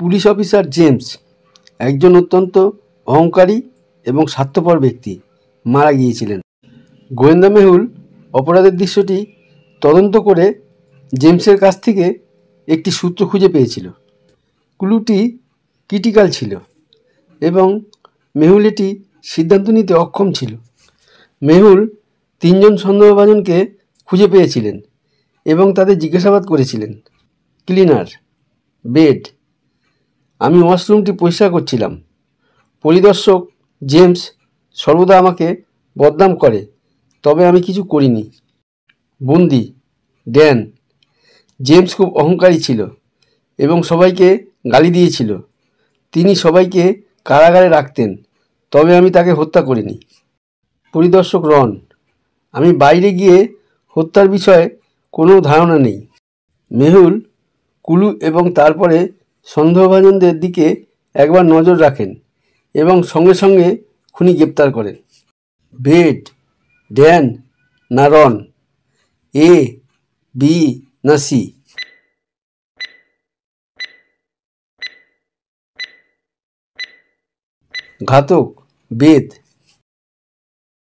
Police officer James একজন অত্যন্ত অহংকারী এবং স্বার্থপর ব্যক্তি মারা গিয়েছিলেন। গোয়েন্দা মেহুল অপরাধের দৃশ্যটি তদন্ত করে জেমসের কাছ থেকে একটি সূত্র খুঁজে পেয়েছিল। ক্লুটি ক্রিটিক্যাল ছিল এবং মেহুল এটি সিদ্ধান্ত নিতে অক্ষম ছিল। মেহুল 3 জন সন্দেহভাজনকে খুঁজে পেয়েছিলেন এবং তাদের জিজ্ঞাসাবাদ করেছিলেন। ক্লিনার, বেড, আমি ওয়াশরুমটি পরিষ্কার করছিলাম। পরিদর্শক, জেমস সর্বদা আমাকে বদনাম করে, তবে আমি কিছু করিনি। বন্দি, ড্যান, জেমস খুব অহংকারী ছিল এবং সবাইকে গালি দিয়েছিল। তিনি সবাইকে কারাগারে রাখতেন, তবে আমি তাকে হত্যা করিনি। পরিদর্শক রন, আমি বাইরে গিয়ে হত্যার বিষয়ে কোনো ধারণা নেই। মেহুল কুলু এবং তারপরে সন্দেহভাজনদের দিকে একবার নজর রাখেন এবং সঙ্গে সঙ্গে খুনি গ্রেপ্তার করেন। বেড, ড্যান না রন, এ, বি না সি? ঘাতক বেদ,